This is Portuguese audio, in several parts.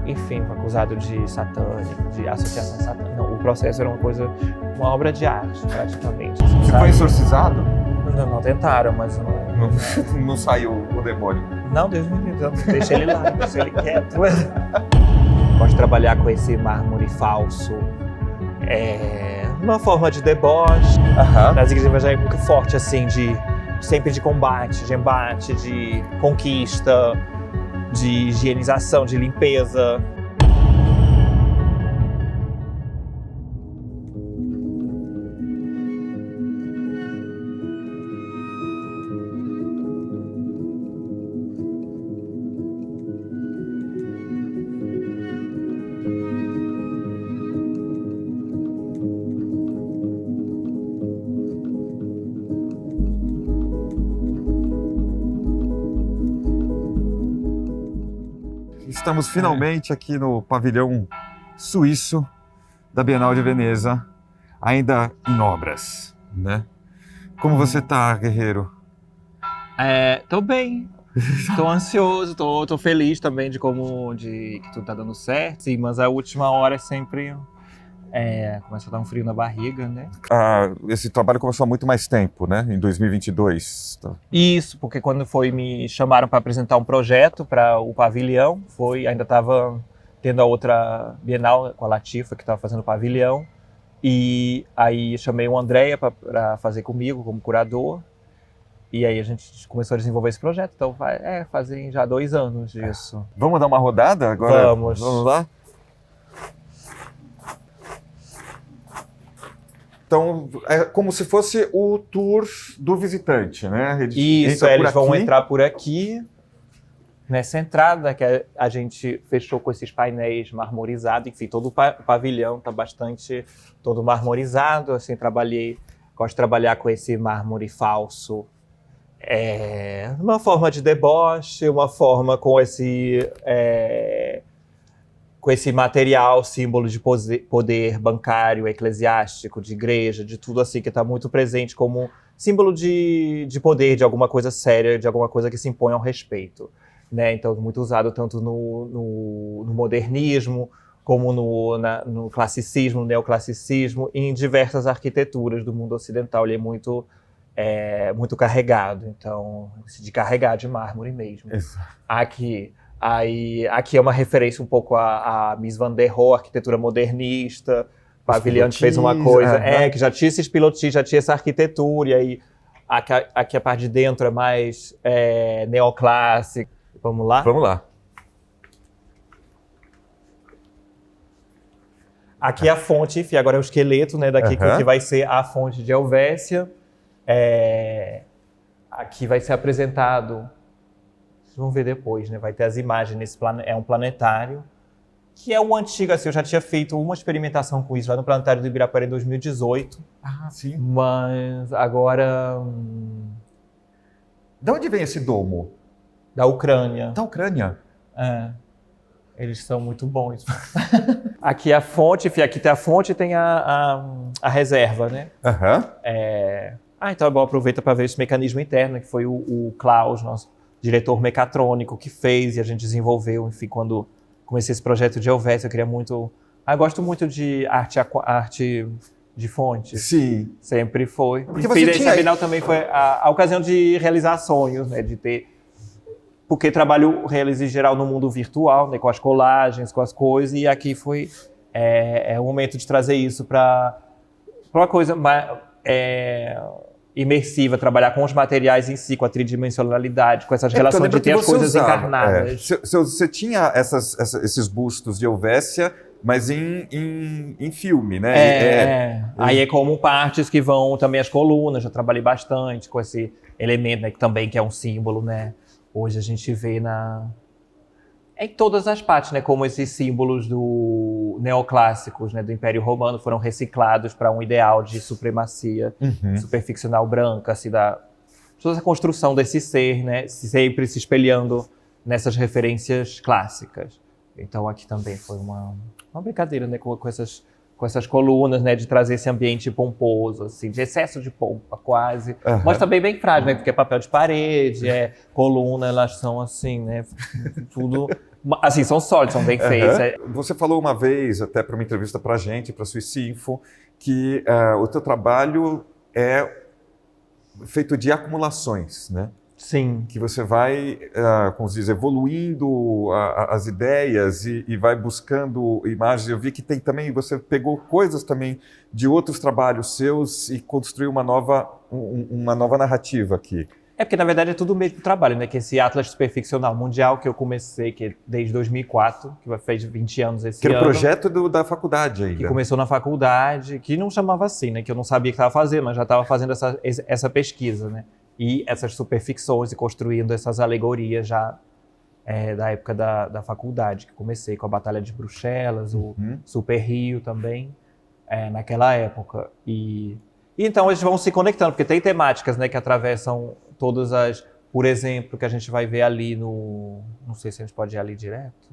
enfim, acusado de satânico, de associação satânica. Não, o processo era uma obra de arte, praticamente. Assim, Você foi exorcizado? Não tentaram, mas Não saiu o demônio? Não, Deus me livre, deixa ele lá, deixa ele quieto. Gosto de trabalhar com esse mármore falso, uma forma de deboche. Nas igrejas já é muito forte, assim, sempre de combate, de embate, de conquista, de higienização, de limpeza. Estamos finalmente aqui no pavilhão suíço da Bienal de Veneza, ainda em obras, né? Como você tá, guerreiro? Tô bem, tô ansioso, tô feliz também de que tudo tá dando certo, sim, mas a última hora é sempre começa a dar um frio na barriga, né? Esse trabalho começou há muito mais tempo, né? Em 2022. Tá? Isso, porque quando me chamaram para apresentar um projeto para o pavilhão, ainda estava tendo a outra Bienal com a Latifa, que estava fazendo o pavilhão, e aí chamei o Andréia para fazer comigo como curador, e aí a gente começou a desenvolver esse projeto, então fazem já 2 anos disso. Vamos dar uma rodada agora? Vamos lá? Então, é como se fosse o tour do visitante, né? Eles vão entrar por aqui, nessa entrada que a gente fechou com esses painéis marmorizados. Enfim, todo o pavilhão está todo marmorizado. Assim, gosto de trabalhar com esse mármore falso. Uma forma de deboche, uma forma com esse material, símbolo de poder bancário, eclesiástico, de igreja, de tudo assim que está muito presente como símbolo de poder, de alguma coisa séria, de alguma coisa que se impõe ao respeito, né? Então, muito usado tanto no modernismo, como no classicismo, no neoclassicismo, e em diversas arquiteturas do mundo ocidental. Ele é muito carregado, então, de carregar de mármore mesmo. Exato. Aqui é uma referência um pouco a Mies van der Rohe, arquitetura modernista. O pavilhão fez uma coisa, que já tinha esses pilotis, já tinha essa arquitetura, e aí aqui a parte de dentro é mais neoclássica. Vamos lá? Vamos lá. Aqui é a fonte, enfim, agora é o esqueleto, né, daqui que vai ser a fonte de Helvécia. Aqui vai ser apresentado... Vocês vão ver depois, né? Vai ter as imagens é um planetário, que é o antigo, assim, eu já tinha feito uma experimentação com isso lá no planetário do Ibirapuera em 2018. Sim. Mas agora... De onde vem esse domo? Da Ucrânia. Da Ucrânia? Eles são muito bons. Aqui é a fonte, enfim, aqui tem a fonte e tem a reserva, né? Então é bom, aproveita para ver esse mecanismo interno, que foi o Klaus, nosso diretor mecatrônico, que fez e a gente desenvolveu. Enfim, quando comecei esse projeto de Helvécia, eu queria muito... eu gosto muito de arte de fonte. Sim. Sempre foi. Porque Enfim, esse Bienal também foi a ocasião de realizar sonhos, né? De ter... Porque realizo em geral no mundo virtual, né? Com as colagens, com as coisas, e aqui foi o momento de trazer isso para uma coisa mais... imersiva, trabalhar com os materiais em si, com a tridimensionalidade, com essas relações de ter as coisas encarnadas. Você tinha esses bustos de Helvécia, mas em filme, né? Aí é como partes que vão também as colunas, já trabalhei bastante com esse elemento, né, que também que é um símbolo, né? Hoje a gente vê em todas as partes, né, como esses símbolos neoclássicos, né, do Império Romano foram reciclados para um ideal de supremacia superficcional branca, assim, toda essa construção desse ser, né, sempre se espelhando nessas referências clássicas. Então aqui também foi uma brincadeira, né, com essas colunas, né, de trazer esse ambiente pomposo, assim, de excesso de pompa quase, mas também bem frágil, né, porque é papel de parede, coluna, elas são assim, né, tudo Assim, são sólidos, são bem feitos. Você falou uma vez, até para uma entrevista para a gente, para a Suissinfo, que o teu trabalho é feito de acumulações, né? Sim. Que você vai, como se diz, evoluindo as ideias e vai buscando imagens. Eu vi que tem também, você pegou coisas também de outros trabalhos seus e construiu uma nova narrativa aqui. É porque, na verdade, é tudo o mesmo trabalho, né? Que esse Atlas Superficcional Mundial que eu comecei, que é desde 2004, que fez 20 anos esse ano. Que era o projeto da faculdade ainda. Que começou na faculdade, que não chamava assim, né? Que eu não sabia que estava fazendo, mas já estava fazendo essa pesquisa, né? E essas superficções e construindo essas alegorias já da época da faculdade, que comecei com a Batalha de Bruxelas, o Super Rio também, naquela época. E então eles vão se conectando, porque tem temáticas, né, que atravessam todas as... Por exemplo, que a gente vai ver ali no... Não sei se a gente pode ir ali direto.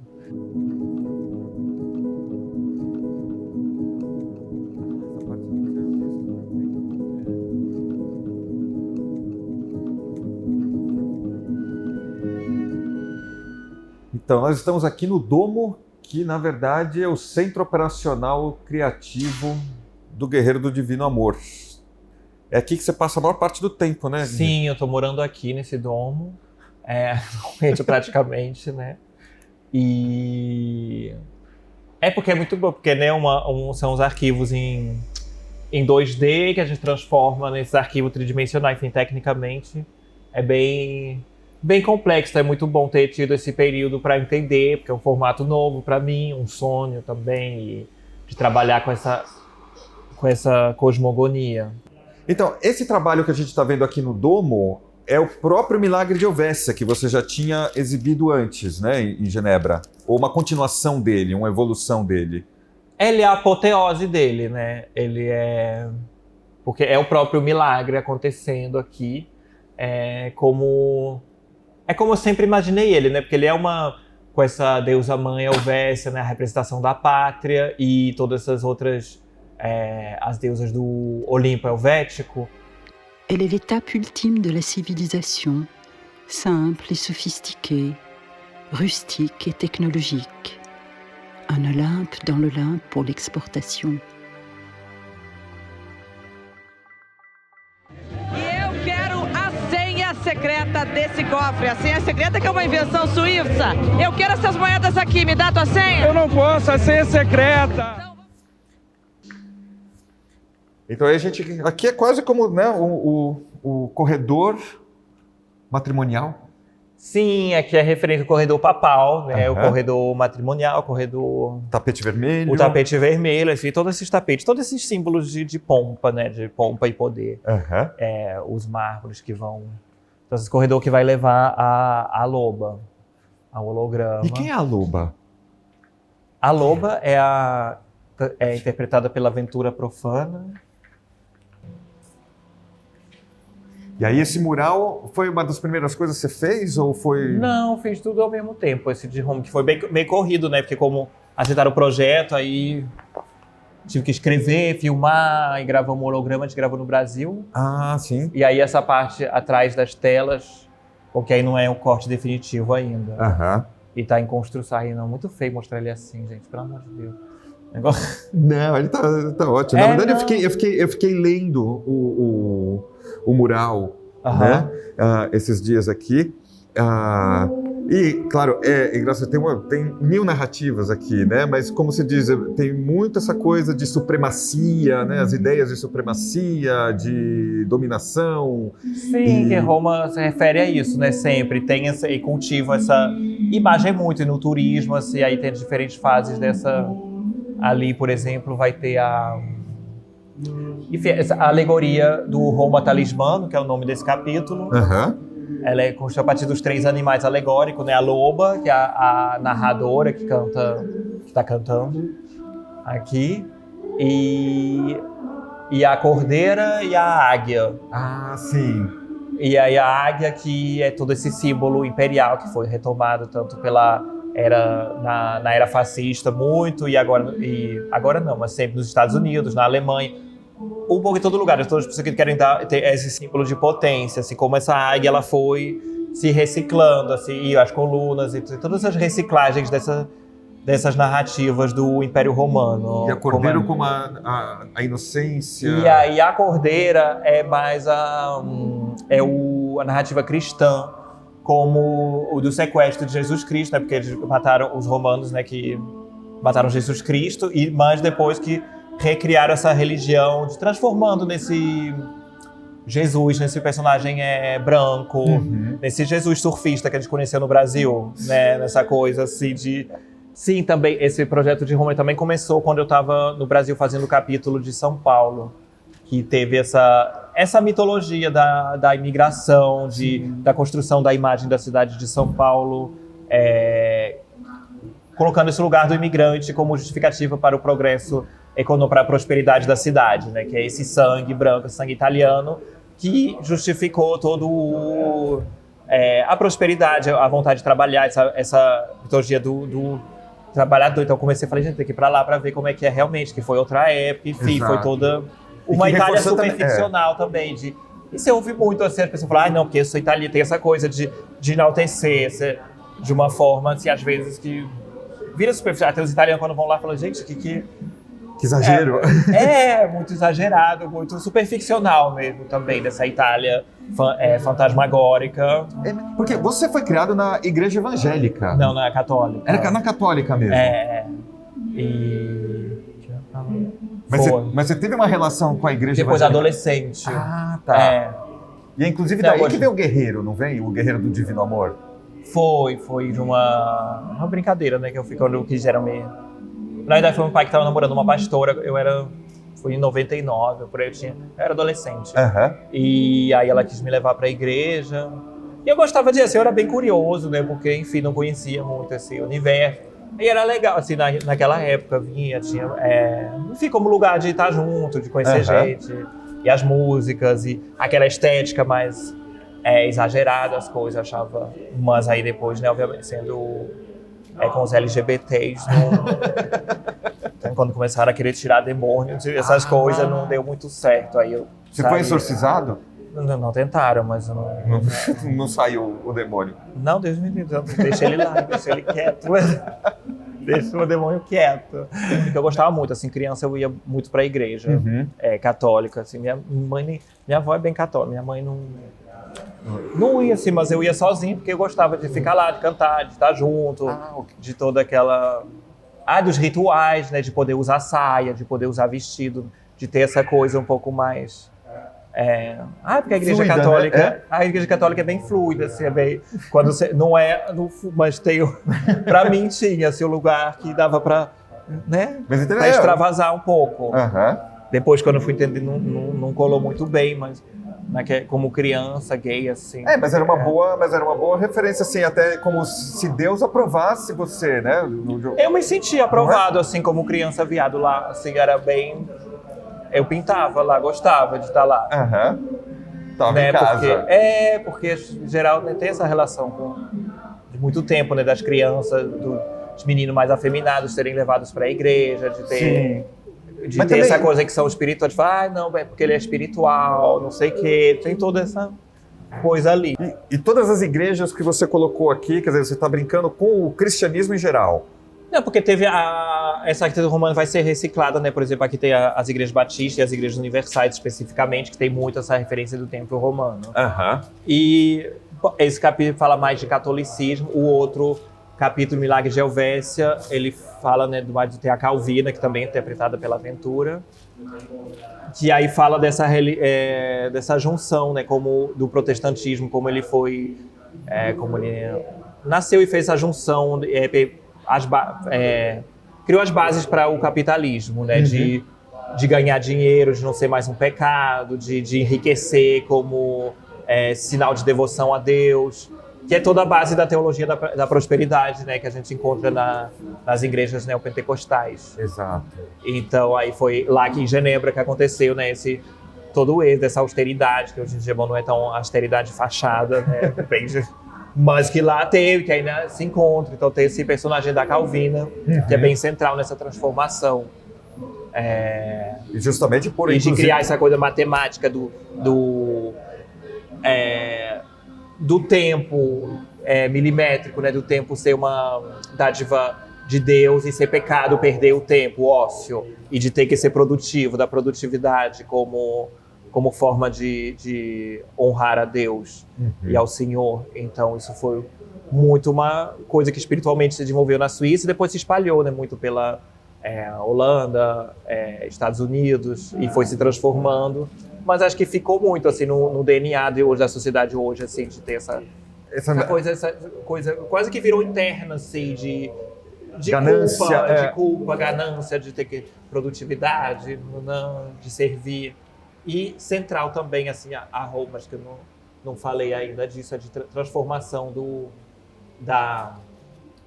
Então, nós estamos aqui no Domo, que na verdade é o Centro Operacional Criativo do Guerreiro do Divino Amor. É aqui que você passa a maior parte do tempo, né? Sim, eu tô morando aqui nesse domo, praticamente, né? E porque é muito bom, porque né, são os arquivos em 2D que a gente transforma nesses arquivos tridimensionais. Enfim, tecnicamente é bem complexo. É muito bom ter tido esse período para entender, porque é um formato novo para mim, um sonho também, e de trabalhar com essa cosmogonia. Então, esse trabalho que a gente está vendo aqui no Domo é o próprio Milagre de Helvécia, que você já tinha exibido antes, né, em Genebra. Ou uma continuação dele, uma evolução dele. Ele é a apoteose dele, né? Ele é... Porque é o próprio milagre acontecendo aqui. É como eu sempre imaginei ele, né? Porque ele é com essa deusa mãe Helvécia, né? A representação da pátria e todas essas outras... as deusas do Olimpo helvético. Elle est l'étape ultime de la civilisation, simple et sophistiquée, rustique et technologique. Un Olympe dans l'Olympe pour l'exportation. Secreta desse cofre, a senha secreta que é uma invenção suíça. Eu quero essas moedas aqui, me dá tua senha? Eu não posso, a senha é secreta. Então a gente aqui é quase como, né, o corredor matrimonial. Sim, aqui é referente ao corredor papal, né? O corredor matrimonial, o corredor... Tapete vermelho. O tapete vermelho, assim, todos esses tapetes, todos esses símbolos de pompa, né? De pompa e poder. Os mármores que vão... Então, esse corredor que vai levar a loba, ao holograma. E quem é a loba? A loba é interpretada pela Ventura Profana. E aí esse mural foi uma das primeiras coisas que você fez ou foi... Não, fiz tudo ao mesmo tempo. Esse de home que foi bem corrido, né? Porque como aceitaram o projeto, aí tive que escrever, filmar e gravar um holograma. A gente gravou no Brasil. Ah, sim. E aí essa parte atrás das telas, porque aí não é um corte definitivo ainda. E tá em construção. Aí não, muito feio mostrar ele assim, gente. Pelo amor de Deus. Não, ele tá ótimo. Na verdade, eu fiquei lendo o mural, né? Esses dias aqui. E, claro, é engraçado, tem 1000 narrativas aqui, né? Mas, como se diz, tem muito essa coisa de supremacia, né? As ideias de supremacia, de dominação. Sim, que Roma se refere a isso, né? Sempre tem e cultiva essa imagem muito. E no turismo, assim, aí tem diferentes fases dessa... Ali, por exemplo, vai ter essa alegoria do Roma Talismano, que é o nome desse capítulo. Ela é construída a partir dos 3 animais alegóricos, né? A loba, que é a narradora que está cantando aqui, e a cordeira e a águia. Ah, sim. E aí a águia, que é todo esse símbolo imperial que foi retomado tanto na era fascista muito, e agora não, mas sempre nos Estados Unidos, na Alemanha, um pouco em todo lugar. Todas as pessoas que querem ter esse símbolo de potência, assim como essa águia ela foi se reciclando, assim, e as colunas e todas as reciclagens dessas narrativas do Império Romano. E a Cordeiro como a inocência. E aí a Cordeira é mais a narrativa cristã, como o do sequestro de Jesus Cristo, né? Porque eles mataram os romanos, né? Que mataram Jesus Cristo, mas depois que recriaram essa religião, transformando nesse Jesus, nesse personagem branco, nesse Jesus surfista que a gente conheceu no Brasil, né? Nessa coisa assim de... Sim, também, esse projeto de Roma também começou quando eu estava no Brasil fazendo o capítulo de São Paulo, que teve essa mitologia da imigração, da construção da imagem da cidade de São Paulo, colocando esse lugar do imigrante como justificativa para o progresso econômico, para a prosperidade da cidade, né? Que é esse sangue branco, sangue italiano, que justificou todo a prosperidade, a vontade de trabalhar, essa mitologia do trabalhador. Então eu comecei a falar, gente, tem que ir para lá para ver como é que é realmente, que foi outra época, enfim, foi toda uma Itália super ficcional também. E você ouve muito assim, as pessoas falam, não, porque eu sou italiano, tem essa coisa de enaltecer de uma forma, assim, às vezes que vira superficial. Até os italianos quando vão lá falam, gente, que exagero. Muito exagerado, muito super ficcional mesmo também, dessa Itália fantasmagórica. Porque você foi criado na igreja evangélica. Não, na católica. Era na católica mesmo. Mas você teve uma relação com a igreja depois evangélica? Adolescente. Ah, tá. E é inclusive daí que veio o guerreiro, não vem? O guerreiro do Divino Amor. Foi de uma brincadeira, né? Que eu fui quando eu quiseram me... Na verdade, foi meu pai que estava namorando uma pastora. Foi em 99, por aí eu era adolescente. E aí ela quis me levar para a igreja. E eu gostava disso, eu era bem curioso, né? Porque, enfim, não conhecia muito esse universo. E era legal, assim, naquela época tinha, enfim, como lugar de estar junto, de conhecer gente. E as músicas, e aquela estética mais exagerada, as coisas, eu achava. Mas aí depois, né, obviamente, sendo... com os LGBTs, então, quando começaram a querer tirar demônios, essas coisas não deu muito certo. Aí você foi exorcizado? Não tentaram, mas eu não saiu o demônio. Não, Deus me livre, deixa ele lá, deixa ele quieto. Deixa o demônio quieto. Porque eu gostava muito, assim, criança eu ia muito pra igreja católica, assim, minha avó é bem católica, minha mãe não ia assim, mas eu ia sozinho porque eu gostava de ficar lá, de cantar, de estar junto, de toda aquela... dos rituais, né, de poder usar saia, de poder usar vestido, de ter essa coisa um pouco mais... porque a igreja fluida, católica... né? A igreja católica é bem fluida, assim, quando você... Não é... Mas tem... Pra mim tinha, assim, um lugar que dava pra... Né? Pra extravasar um pouco. Depois, quando eu fui entender, não colou muito bem, mas... como criança gay, assim. Mas era uma boa referência, assim, até como se Deus aprovasse você, né? Eu me sentia aprovado, assim, como criança viado lá, assim, era bem... Eu pintava lá, gostava de estar lá. Tava em casa. Porque em geral, né, tem essa relação de muito tempo, né, das crianças, dos meninos mais afeminados serem levados para a igreja, de ter... Sim. De ter essa coisa que são espirituais, de falar, não, porque ele é espiritual, não sei o quê, tem toda essa coisa ali. E todas as igrejas que você colocou aqui, quer dizer, você está brincando com o cristianismo em geral? Não, porque teve essa arquitetura romana vai ser reciclada, né? Por exemplo, aqui tem as igrejas batistas e as igrejas universais especificamente, que tem muito essa referência do templo romano. E esse capítulo fala mais de catolicismo, o outro... capítulo Milagre de Helvécia, ele fala, né, de ter a Calvina, que também é interpretada pela Ventura, que aí fala dessa junção, né, como do protestantismo, como ele foi, como ele nasceu e fez essa junção, criou as bases para o capitalismo, né, de ganhar dinheiro, de não ser mais um pecado, de enriquecer como sinal de devoção a Deus, que é toda a base da teologia da prosperidade, né, que a gente encontra nas igrejas neopentecostais. Exato. Então, aí foi lá que em Genebra que aconteceu, né, dessa austeridade, que hoje em dia não é tão austeridade fachada, né, mas que lá teve, que ainda se encontra. Então tem esse personagem da Calvina, que é bem central nessa transformação. E justamente por isso. E de criar essa coisa matemática do tempo milimétrico, né, do tempo ser uma dádiva de Deus e ser pecado perder o tempo, o ócio, e de ter que ser produtivo, da produtividade como forma de honrar a Deus e ao Senhor. Então isso foi muito uma coisa que espiritualmente se desenvolveu na Suíça e depois se espalhou, né, muito pela Holanda, Estados Unidos, e foi se transformando. Mas acho que ficou muito assim no DNA de hoje, da sociedade hoje, assim, de ter essa coisa quase que virou interna, assim, de ganância, culpa, ganância, de ter que produtividade, de servir. E central também, assim, a Roma, acho que eu não falei ainda disso, de transformação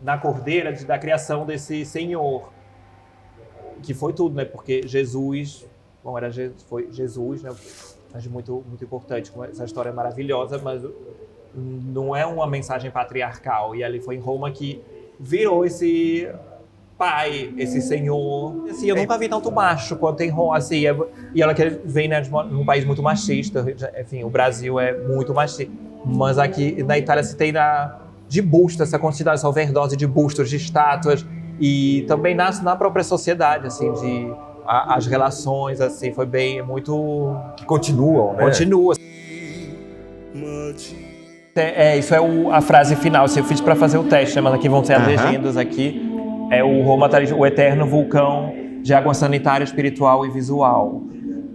na cordeira, da criação desse Senhor, que foi tudo, né? Porque Jesus, foi Jesus, né? Acho muito, muito importante, essa história é maravilhosa, mas não é uma mensagem patriarcal. E ali foi em Roma que virou esse pai, esse senhor. Assim, eu nunca vi tanto macho quanto em Roma. Assim, e ela que vem, né, de um país muito machista. Enfim, o Brasil é muito machista. Mas aqui na Itália se tem de busto, essa quantidade, essa overdose de bustos, de estátuas. E também na própria sociedade, assim, as relações, assim, foi bem, muito... Que continuam, né? Continua. Isso é a frase final, assim, eu fiz para fazer o teste, né? Mas aqui vão ser as legendas aqui. É o Roma, o eterno vulcão de água sanitária, espiritual e visual.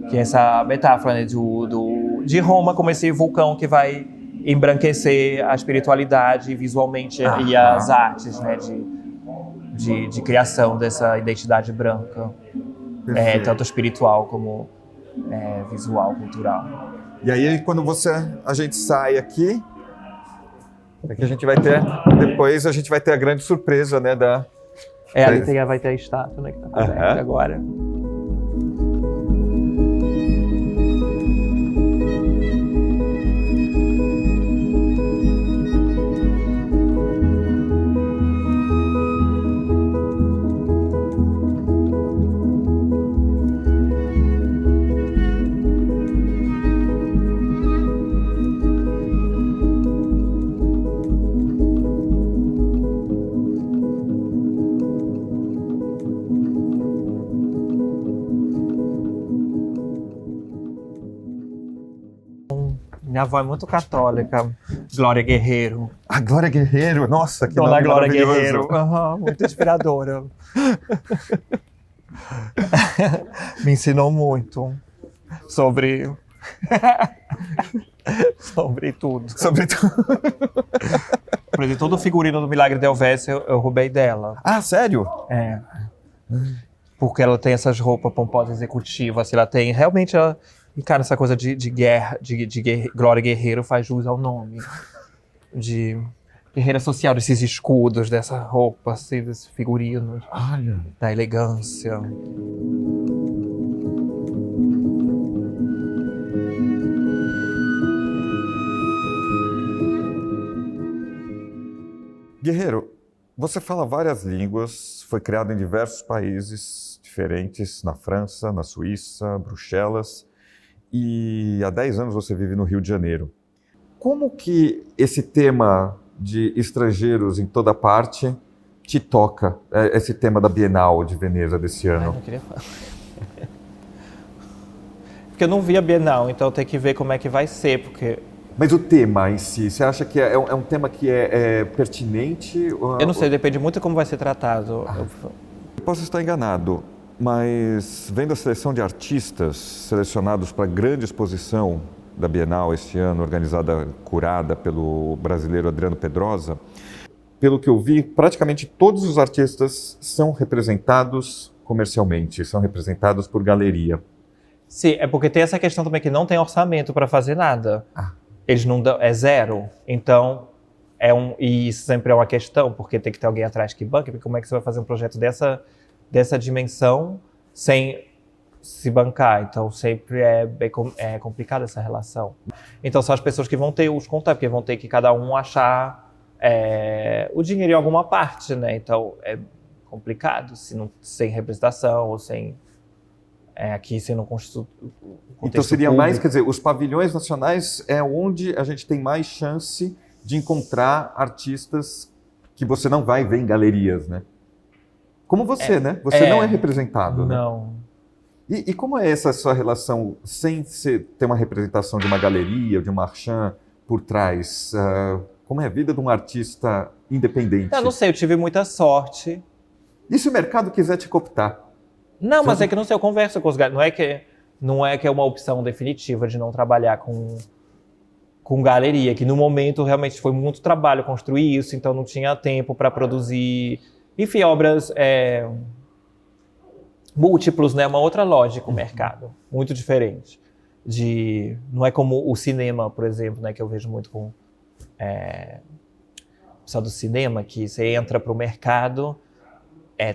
Que é essa metáfora, né, de Roma como esse vulcão que vai embranquecer a espiritualidade visualmente e as artes, né, de criação dessa identidade branca, tanto espiritual como visual, cultural. E aí, quando a gente sai aqui, a gente vai ter, depois a gente vai ter a grande surpresa, né, ali vai ter a estátua, né, que tá coberta agora. Minha avó é muito católica, Glória Guerreiro. A Glória Guerreiro, nossa, que Dona nome Glória maravilhoso. Guerreiro, muito inspiradora. Me ensinou muito sobre tudo. Sobre tudo. Por exemplo, todo o figurino do Milagre de Helvécia eu roubei dela. Ah, sério? Porque ela tem essas roupas pomposas executivas, assim, ela tem realmente... E, cara, essa coisa de guerra, Glória Guerreiro faz jus ao nome. De guerreira social, desses escudos, dessa roupa, assim, desses figurinos. Olha. Da elegância. Guerreiro, você fala várias línguas, foi criado em diversos países diferentes, na França, na Suíça, Bruxelas. E há 10 anos você vive no Rio de Janeiro. Como que esse tema de estrangeiros em toda parte te toca, esse tema da Bienal de Veneza desse ano? Eu não queria falar. Porque eu não vi a Bienal, então eu tenho que ver como é que vai ser, porque... Mas o tema em si, você acha que é um tema que é pertinente? Eu não sei, depende muito de como vai ser tratado. Eu posso estar enganado, mas vendo a seleção de artistas selecionados para a grande exposição da Bienal este ano, curada pelo brasileiro Adriano Pedrosa, pelo que eu vi, praticamente todos os artistas são representados comercialmente, são representados por galeria. Sim, é porque tem essa questão também que não tem orçamento para fazer nada. Eles não dão, é zero. Então, e isso sempre é uma questão, porque tem que ter alguém atrás que banque, porque como é que você vai fazer um projeto dessa dimensão sem se bancar? Então sempre é complicada essa relação. Então são as pessoas que vão ter os contatos, porque vão ter que cada um achar o dinheiro em alguma parte, né? Então é complicado sem representação ou sem aqui sendo contexto Então seria público. mais, quer dizer, os pavilhões nacionais é onde a gente tem mais chance de encontrar artistas que você não vai ver em galerias, né? Como você, né? Você não é representado, né? Não. E como é essa sua relação sem ter uma representação de uma galeria ou de um marchand por trás? Como é a vida de um artista independente? Eu não sei, eu tive muita sorte. E se o mercado quiser te cooptar? Não, mas é que não sei, eu converso com os galera. Não é que é uma opção definitiva de não trabalhar com galeria, que no momento realmente foi muito trabalho construir isso, então não tinha tempo para produzir, enfim, obras múltiplos, né? Uma outra lógica o mercado, muito diferente. Não é como o cinema, por exemplo, né? Que eu vejo muito com o pessoal do cinema, que você entra para o mercado,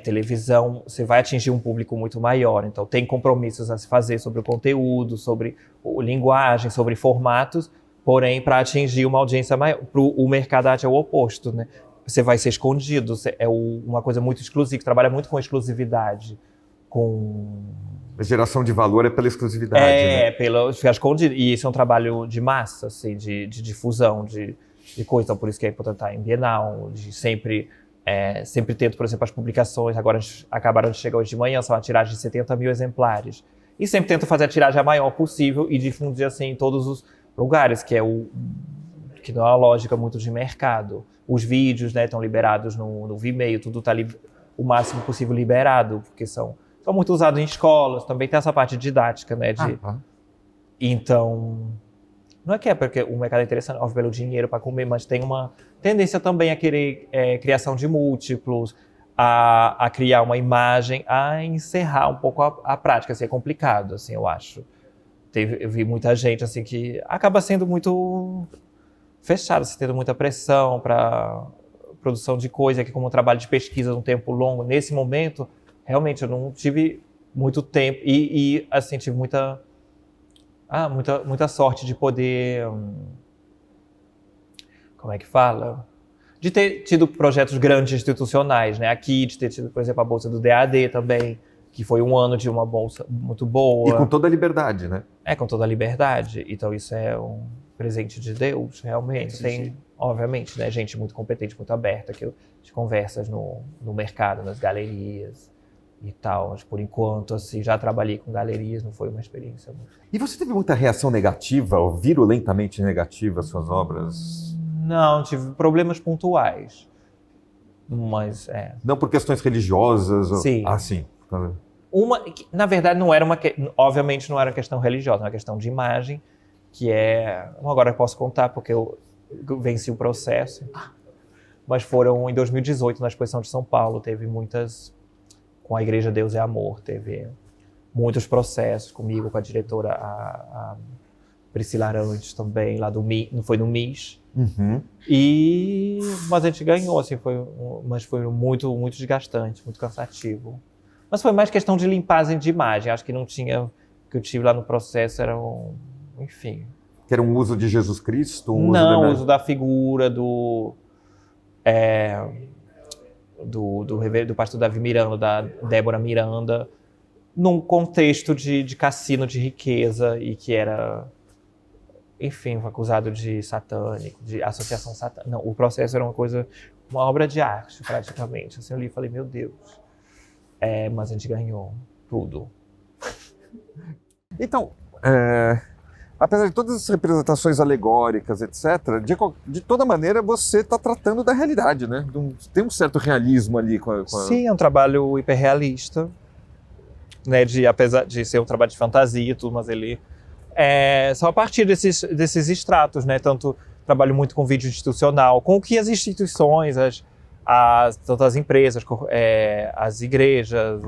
televisão, você vai atingir um público muito maior, então tem compromissos a se fazer sobre o conteúdo, sobre a linguagem, sobre formatos, porém, para atingir uma audiência maior, o mercado é o oposto, né? Você vai ser escondido, uma coisa muito exclusiva, trabalha muito com exclusividade, A geração de valor é pela exclusividade, né? Pelo ficar escondido, e isso é um trabalho de massa, assim, de difusão, de coisa, então por isso que é importante estar em Bienal, de sempre tento, por exemplo, as publicações, agora acabaram de chegar hoje de manhã, são uma tiragem de 70 mil exemplares, e sempre tento fazer a tiragem a maior possível e difundir assim em todos os lugares, que não é uma lógica muito de mercado. Os vídeos, né, estão liberados no Vimeo, tudo está o máximo possível liberado, porque são muito usados em escolas, também tem essa parte didática, né, Então, não é que porque o mercado é interessante, óbvio, pelo dinheiro para comer, mas tem uma tendência também a querer criação de múltiplos, a criar uma imagem, a encerrar um pouco a prática, assim, é complicado, assim, eu acho. Eu vi muita gente, assim, que acaba sendo muito fechada, assim, tendo muita pressão para produção de coisa, que como um trabalho de pesquisa num tempo longo, nesse momento, realmente eu não tive muito tempo e assim, tive muita sorte de poder, como é que fala? De ter tido projetos grandes institucionais, né? Aqui, de ter tido, por exemplo, a bolsa do DAD também, que foi um ano de uma bolsa muito boa. E com toda a liberdade, né? Com toda a liberdade. Então isso é um presente de Deus, realmente. Tem, obviamente, né, gente muito competente, muito aberta, de conversas no mercado, nas galerias e tal. Mas, por enquanto, assim, já trabalhei com galerias, não foi uma experiência muito... E você teve muita reação negativa, ou virulentamente negativa às suas obras? Não, tive problemas pontuais. Mas, Não por questões religiosas? Sim. Sim. Na verdade, obviamente não era questão religiosa, era uma questão de imagem, que agora eu posso contar porque eu venci o processo, mas foram em 2018, na exposição de São Paulo, teve muitas, com a Igreja Deus é Amor, teve muitos processos comigo, com a diretora, a Priscila Arantes também, lá foi no MIS, mas a gente ganhou, assim, mas foi muito, muito desgastante, muito cansativo. Mas foi mais questão de limpagem de imagem. Acho que não tinha... O que eu tive lá no processo era enfim... Que era um uso de Jesus Cristo? O uso da figura do pastor Davi Miranda, da Débora Miranda, num contexto de cassino de riqueza e que era, enfim, acusado de satânico, de associação satânica. Não, o processo era uma obra de arte, praticamente. Assim, eu li e falei, meu Deus... mas a gente ganhou tudo. Então, apesar de todas as representações alegóricas, etc., de toda maneira você está tratando da realidade, né? Tem um certo realismo ali. Sim, é um trabalho hiperrealista, né? Apesar de ser um trabalho de fantasia e tudo, mas ele só a partir desses extratos, né? Tanto trabalho muito com vídeo institucional, com o que as instituições, tanto as empresas, as igrejas,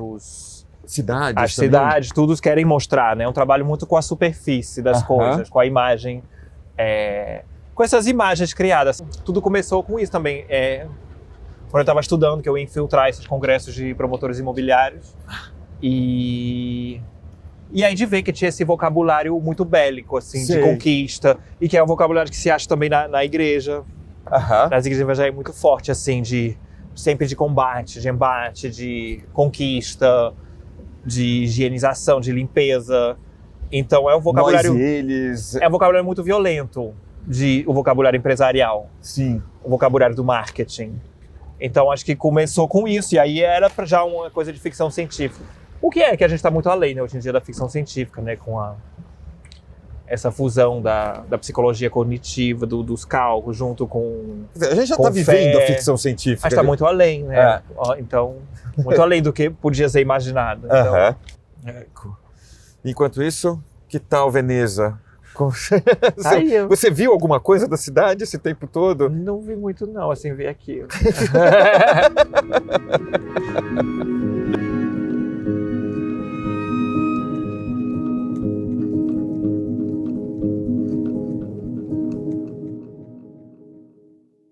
as cidades, todos querem mostrar, né? É um trabalho muito com a superfície das coisas, com a imagem, com essas imagens criadas. Tudo começou com isso também. Quando eu estava estudando, que eu ia infiltrar esses congressos de promotores imobiliários, e aí de ver que tinha esse vocabulário muito bélico, assim, de conquista, e que é um vocabulário que se acha também na igreja. Nas igrejas evangélicas é muito forte, assim, sempre de combate, de embate, de conquista. de higienização, de limpeza. Então é um vocabulário... Nós e eles... É um vocabulário muito violento, o vocabulário empresarial. Sim. O vocabulário do marketing. Então acho que começou com isso, e aí era já uma coisa de ficção científica. O que a gente está muito além, né, hoje em dia, da ficção científica, né, com essa fusão da psicologia cognitiva, dos cálculos, junto com... A gente já com está vivendo fé. a ficção científica. A gente está muito além, né? Então, muito além do que podia ser imaginado. Então, Aham. Enquanto isso, que tal Veneza? Você viu alguma coisa da cidade esse tempo todo? não vi muito não, assim, vi aqui.